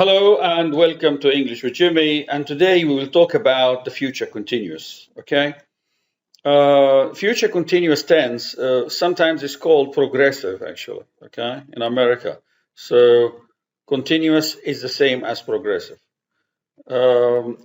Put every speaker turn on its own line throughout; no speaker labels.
Hello and welcome to English with Jimmy. And today we will talk about the future continuous. Okay, future continuous tense sometimes is called progressive, actually. Okay, in America, so continuous is the same as progressive.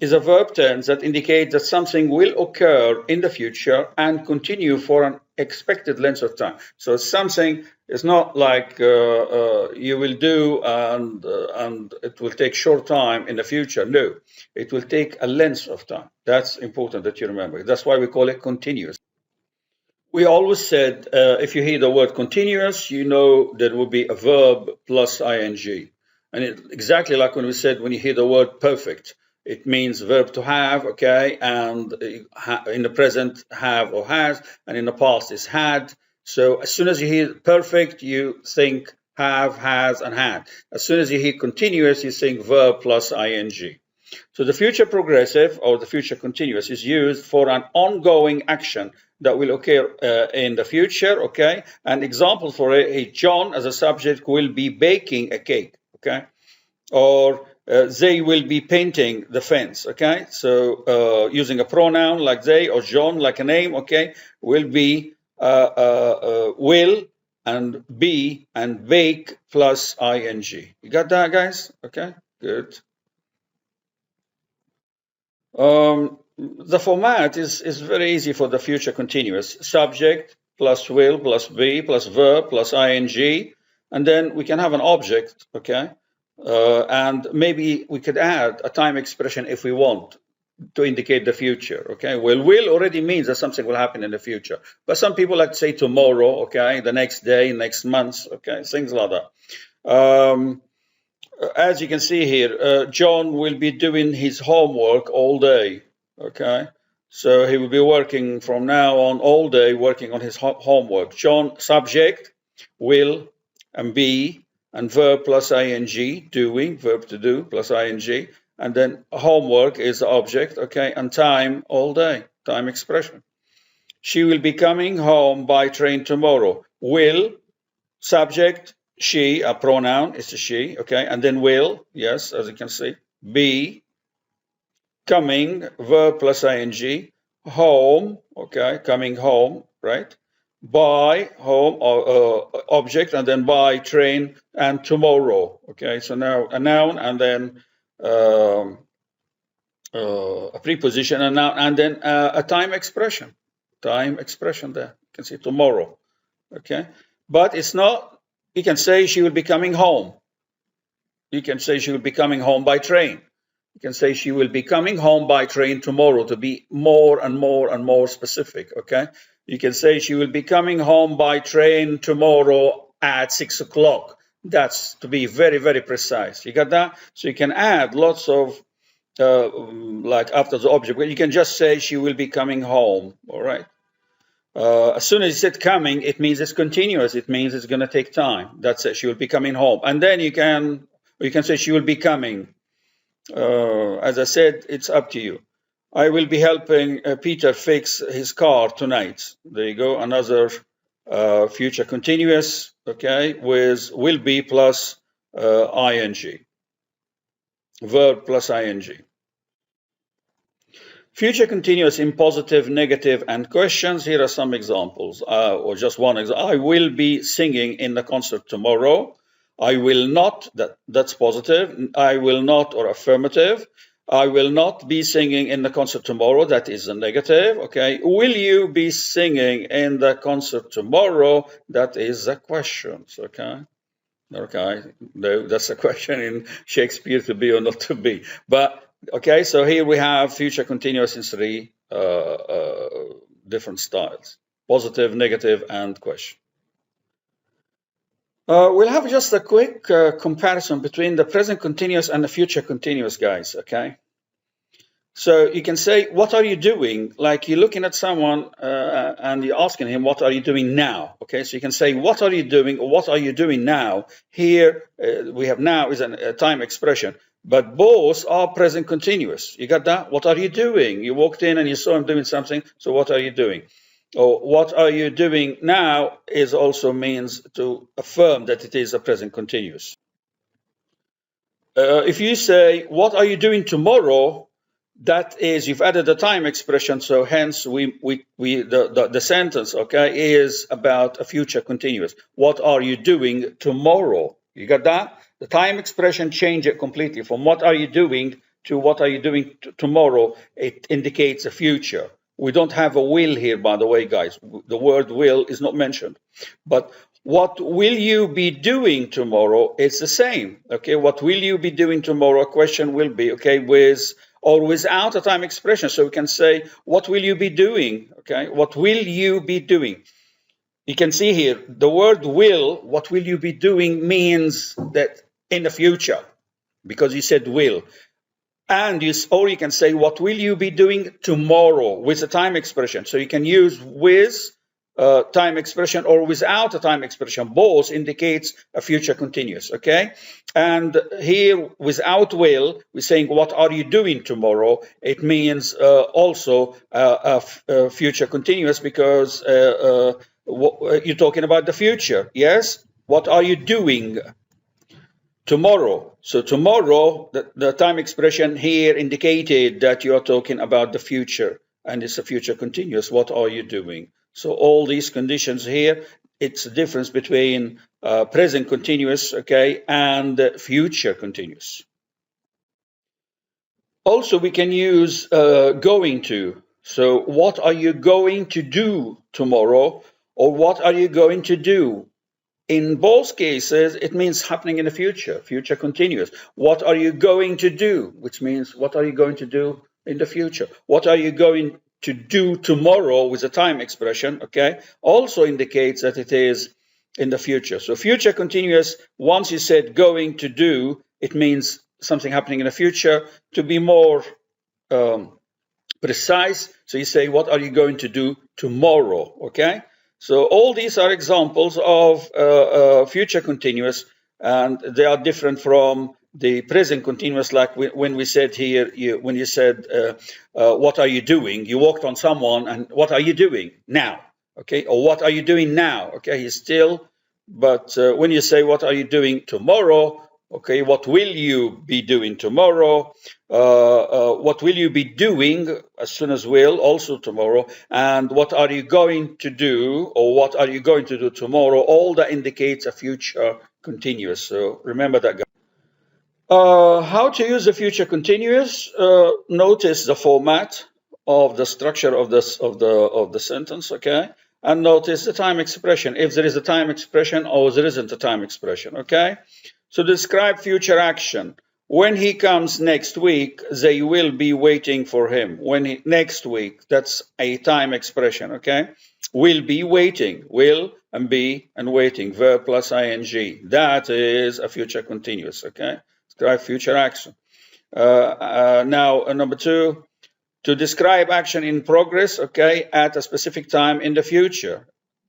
Is a verb tense that indicates that something will occur in the future and continue for an expected length of time. So something is not like you will do and it will take short time in the future. No, it will take a length of time. That's important that you remember. That's why we call it continuous. We always said if you hear the word continuous, you know there will be a verb plus ing. And exactly like when we said when you hear the word perfect, it means verb to have, okay? And in the present, have or has, and in the past is had. So as soon as you hear perfect, you think have, has, and had. As soon as you hear continuous, you think verb plus ing. So the future progressive or the future continuous is used for an ongoing action that will occur in the future, okay? And example for it, John as a subject will be baking a cake, okay? Or they will be painting the fence, okay? So using a pronoun like they or John like a name, okay, will be will and be and bake plus ing. You got that, guys? Okay, good. The format is very easy for the future continuous. Subject plus will plus be plus verb plus ing, and then we can have an object, okay? And maybe we could add a time expression if we want to indicate the future, okay? Well, will already means that something will happen in the future. But some people like to say tomorrow, okay? The next day, next month, okay? Things like that. As you can see here, John will be doing his homework all day. Okay, so he will be working from now on all day, working on his homework. John, subject, will, and be, and verb plus ing, doing, verb to do plus ing, and then homework is the object. Okay, and time all day, time expression. She will be coming home by train tomorrow. Will, subject, she, a pronoun, is a she, okay, and then will, yes, as you can see, be, coming, verb plus ing, home, okay, coming home, right, by, home, object, and then by, train, and tomorrow, okay, so now a noun, and then a preposition, and noun, and then a time expression there, you can see tomorrow, okay, but it's not. You can say she will be coming home. You can say she will be coming home by train. You can say she will be coming home by train tomorrow to be more and more and more specific, okay? You can say she will be coming home by train tomorrow at 6 o'clock. That's to be very, very precise. You got that? So you can add lots of, like after the object, but you can just say she will be coming home, all right? As soon as you said coming, it means it's continuous. It means it's going to take time. That's it. She will be coming home. And then you can say she will be coming. As I said, it's up to you. I will be helping Peter fix his car tonight. There you go. Another future continuous, okay, with will be plus ing. Verb plus ing. Future continuous in positive, negative, and questions. Here are some examples, or just one example. I will be singing in the concert tomorrow. I will not, that's positive. I will not, or affirmative. I will not be singing in the concert tomorrow. That is a negative, okay. Will you be singing in the concert tomorrow? That is a question, okay. Okay, no, that's a question in Shakespeare, to be or not to be. But okay, so here we have future continuous in three different styles: positive, negative, and question. We'll have just a quick comparison between the present continuous and the future continuous, guys, okay? So you can say, what are you doing? Like you're looking at someone and you're asking him, what are you doing now? Okay, so you can say, what are you doing? Or what are you doing now? Here we have now is a time expression, but both are present continuous. You got that? What are you doing? You walked in and you saw him doing something. So what are you doing? Or what are you doing now is also means to affirm that it is a present continuous. if you say, what are you doing tomorrow? That is, you've added a time expression, so hence the sentence, okay, is about a future continuous. What are you doing tomorrow? You got that? The time expression change it completely from what are you doing to what are you doing tomorrow. It indicates a future. We don't have a will here, by the way, guys. The word will is not mentioned. But what will you be doing tomorrow? It's the same. Okay, what will you be doing tomorrow? A question will be, okay, with or without a time expression. So we can say, what will you be doing? Okay, what will you be doing? You can see here, the word will, what will you be doing, means that in the future, because you said will. And or you can say, what will you be doing tomorrow, with a time expression. So you can use with time expression or without a time expression. Both indicates a future continuous, okay? And here, without will, we're saying, what are you doing tomorrow? It means also a future continuous, because you're talking about the future, yes? What are you doing tomorrow? So tomorrow, the time expression here indicated that you are talking about the future, and it's a future continuous. What are you doing? So all these conditions here, it's a difference between present continuous, okay, and future continuous. Also, we can use going to. So what are you going to do tomorrow? Or what are you going to do? In both cases, it means happening in the future, future continuous. What are you going to do? Which means, what are you going to do in the future? What are you going to do tomorrow, with a time expression, okay, also indicates that it is in the future. So future continuous, once you said going to do, it means something happening in the future. To be more precise, so you say, what are you going to do tomorrow, okay? So all these are examples of future continuous, and they are different from the present continuous, like when we said here, when you said, what are you doing? You walked on someone, and what are you doing now? Okay, or what are you doing now? Okay, he's still, but when you say, what are you doing tomorrow? Okay, what will you be doing tomorrow? What will you be doing, as soon as will, also tomorrow? And what are you going to do, or what are you going to do tomorrow? All that indicates a future continuous. So remember that, guys. How to use the future continuous? Notice the format of the structure of the sentence, okay? And notice the time expression, if there is a time expression or there isn't a time expression, okay? So describe future action. When he comes next week, they will be waiting for him. Next week, that's a time expression, okay? Will be waiting, will and be and waiting, verb plus ing. That is a future continuous, okay? Describe future action. Now, number 2, to describe action in progress, okay, at a specific time in the future.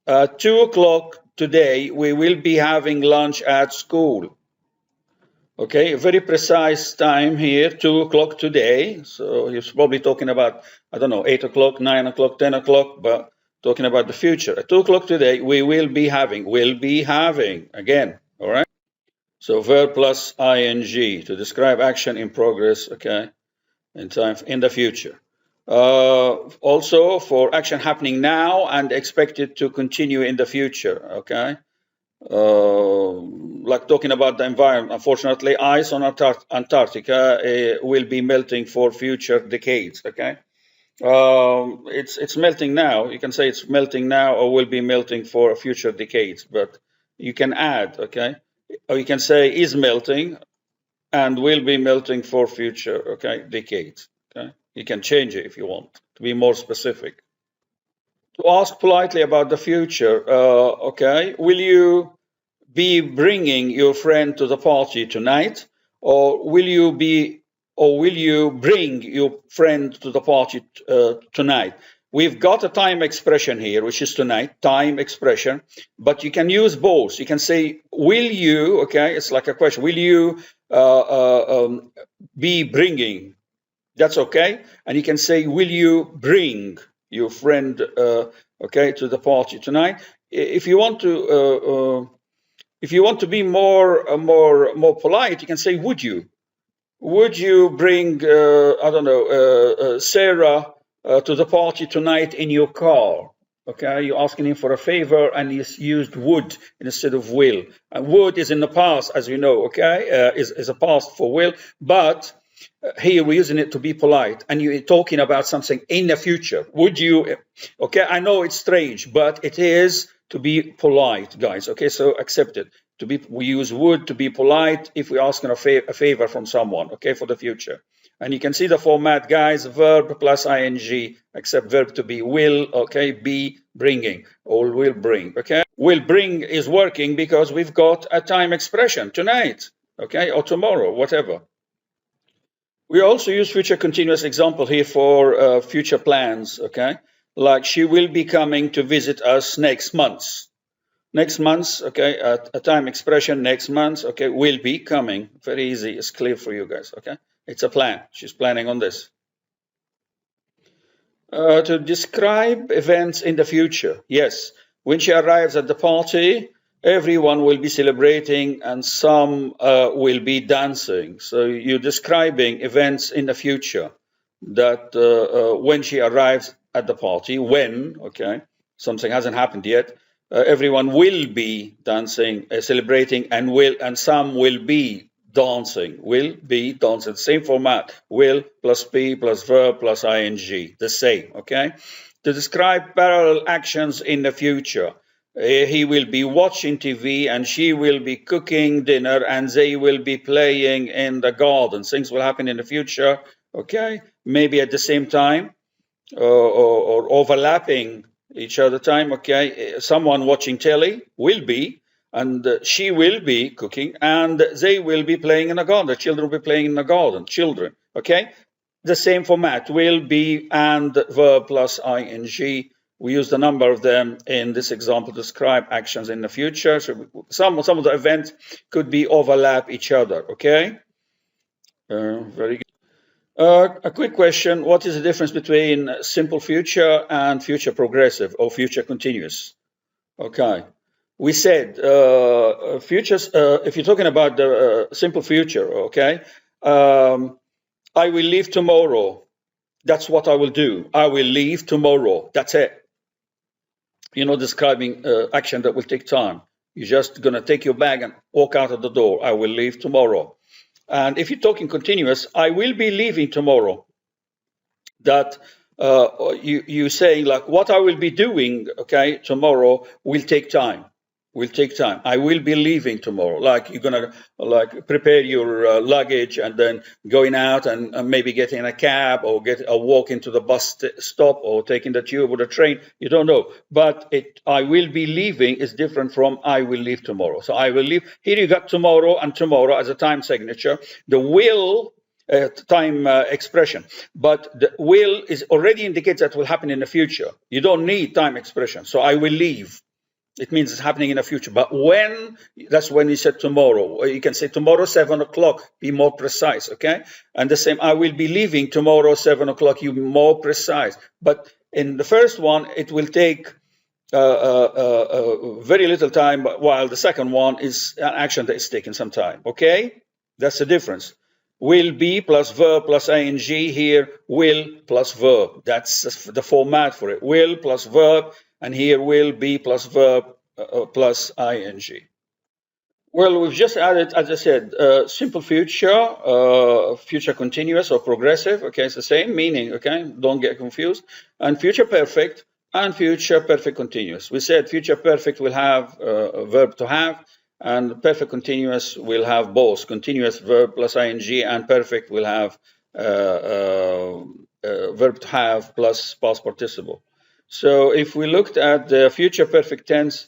2 o'clock today, we will be having lunch at school. Okay, a very precise time here, 2 o'clock today. So he's probably talking about, I don't know, 8 o'clock, 9 o'clock, 10 o'clock, but talking about the future. At 2 o'clock today, we will be having, again, all right? So verb plus ing to describe action in progress, okay, in time, in the future. Also for action happening now and expected to continue in the future, okay? Like talking about the environment, unfortunately, ice on Antarctica will be melting for future decades, okay? It's melting now. You can say it's melting now or will be melting for future decades, but you can add, okay? Or you can say is melting and will be melting for future, okay, decades, okay? You can change it if you want to be more specific. To ask politely about the future, okay, will you be bringing your friend to the party tonight, or will you bring your friend to the party tonight? We've got a time expression here, which is tonight, time expression, but you can use both. You can say, will you, okay, it's like a question, will you be bringing? That's okay. And you can say, will you bring your friend, okay, to the party tonight? If you want to be more polite, you can say, would you? would you bring, I don't know, Sarah to the party tonight in your car? Okay, you're asking him for a favor, and he's used would instead of will. And would is in the past, as we know, okay, is a past for will, but here we're using it to be polite, and you're talking about something in the future. Would you? Okay, I know it's strange, but it is to be polite, guys. Okay, so accept it. We use would to be polite if we're asking a favor from someone. Okay, for the future. And you can see the format, guys, verb plus ing, except verb to be will, okay, be bringing, or will bring, okay? Will bring is working because we've got a time expression, tonight, okay, or tomorrow, whatever. We also use future continuous example here for future plans, okay? Like she will be coming to visit us next month. Next month, okay, a time expression, next month, okay, will be coming. Very easy, it's clear for you guys, okay? It's a plan. She's planning on this. To describe events in the future. Yes, when she arrives at the party, everyone will be celebrating and some will be dancing. So you're describing events in the future that when she arrives at the party, when, okay, something hasn't happened yet, everyone will be dancing, celebrating, and some will be dancing. Will be dancing. Same format. Will plus be plus verb plus ing. The same. Okay. To describe parallel actions in the future. He will be watching TV and she will be cooking dinner and they will be playing in the garden. Things will happen in the future. Okay. Maybe at the same time or overlapping each other time. Okay. Someone watching telly will be, and she will be cooking, and they will be playing in the garden. The children will be playing in the garden. Children, okay? The same format, will be and verb plus ing. We use the number of them in this example to describe actions in the future. So some of the events could be overlap each other, okay? Very good. A quick question, what is the difference between simple future and future progressive or future continuous? Okay. We said futures, if you're talking about the simple future, okay, I will leave tomorrow. That's what I will do. I will leave tomorrow. That's it. You're not describing action that will take time. You're just going to take your bag and walk out of the door. I will leave tomorrow. And if you're talking continuous, I will be leaving tomorrow. That you saying like what I will be doing, okay, tomorrow will take time. Will take time. I will be leaving tomorrow. Like you're gonna like prepare your luggage and then going out and maybe getting a cab or get a walk into the bus stop or taking the tube or the train. You don't know. But I will be leaving is different from I will leave tomorrow. So I will leave. Here you got tomorrow and tomorrow as a time signature. The will time expression, but the will is already indicates that will happen in the future. You don't need time expression. So I will leave. It means it's happening in the future. But when, that's when you said tomorrow. Or you can say tomorrow, 7 o'clock, be more precise, okay? And the same, I will be leaving tomorrow, 7 o'clock, you be more precise. But in the first one, it will take very little time, while the second one is an action that is taking some time, okay? That's the difference. Will be plus verb plus ing here, will plus verb. That's the format for it. Will plus verb, and here will be plus verb plus ing. Well, we've just added, as I said, simple future, future continuous or progressive. Okay, it's the same meaning. Okay, don't get confused. And future perfect and future perfect continuous. We said future perfect will have a verb to have, and perfect continuous will have both continuous verb plus ing, and perfect will have verb to have plus past participle. So if we looked at the future perfect tense,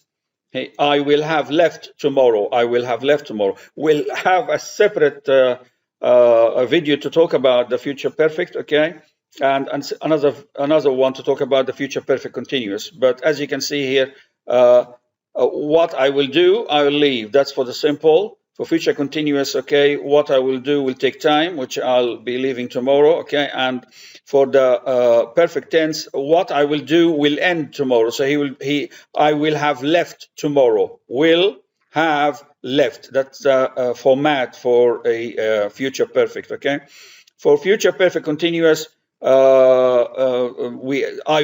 hey, I will have left tomorrow. I will have left tomorrow. We'll have a separate a video to talk about the future perfect, okay? And another one to talk about the future perfect continuous. But as you can see here, what I will do, I will leave. That's for the simple. For future continuous, okay, what I will do will take time, which I'll be leaving tomorrow, okay? And for the perfect tense, what I will do will end tomorrow. So I will have left tomorrow. Will have left. That's a format for a future perfect, okay? For future perfect continuous, I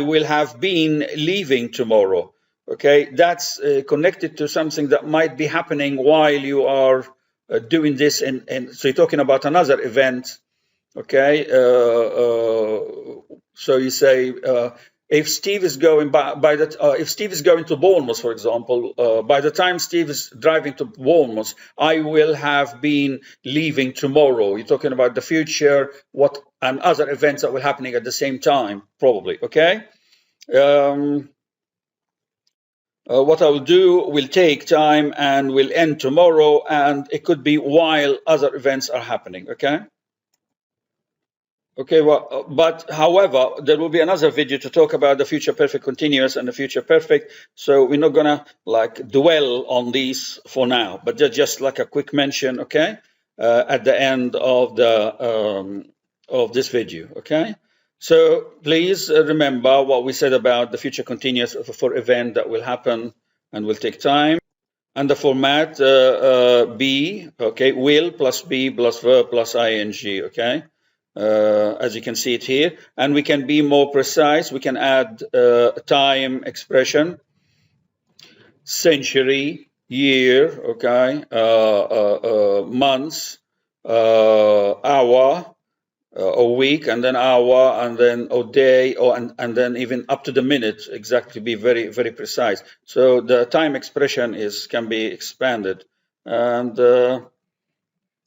will have been leaving tomorrow, okay? That's connected to something that might be happening while you are doing this, and so you're talking about another event, okay? So you say, if Steve is going if Steve is going to Bournemouth, for example, by the time Steve is driving to Bournemouth, I will have been leaving tomorrow. You're talking about the future, what and other events that will happening at the same time, probably. Okay. What I will do will take time and will end tomorrow, and it could be while other events are happening. Okay. Okay, well, but however, there will be another video to talk about the future perfect continuous and the future perfect. So we're not gonna like dwell on these for now, but just like a quick mention, okay, at the end of the of this video, okay. So please remember what we said about the future continuous for event that will happen and will take time, and the format be, okay, will plus be plus verb plus ing, okay. As you can see it here, and we can be more precise. We can add time expression, century, year, okay, months, hour, a week, and then hour, and then a day, and then even up to the minute, exactly. Be very, very precise. So the time expression can be expanded, and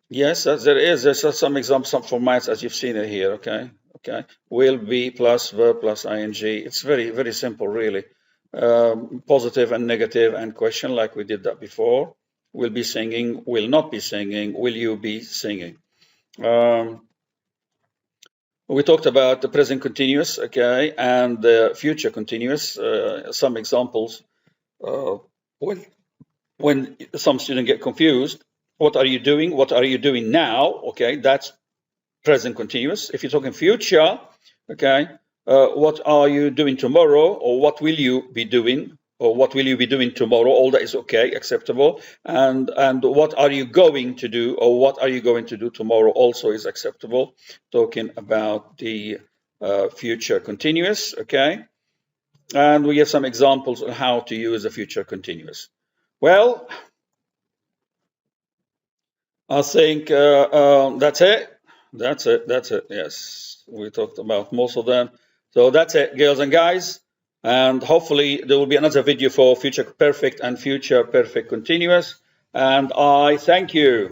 yes, there is. There's some examples, some formats as you've seen it here. Okay, okay. Will be plus verb plus ing. It's very, very simple, really. Positive and negative and question, like we did that before. Will be singing. Will not be singing. Will you be singing? We talked about the present continuous, okay, and the future continuous. Some examples. When some students get confused, what are you doing? What are you doing now? Okay, that's present continuous. If you're talking future, okay, what are you doing tomorrow, or what will you be doing, or what will you be doing tomorrow? All that is okay, acceptable. And what are you going to do, or what are you going to do tomorrow? Also is acceptable. Talking about the future continuous, okay. And we have some examples on how to use the future continuous. Well, I think that's it. That's it. Yes, we talked about most of them. So that's it, girls and guys. And hopefully there will be another video for future perfect and future perfect continuous. And I thank you.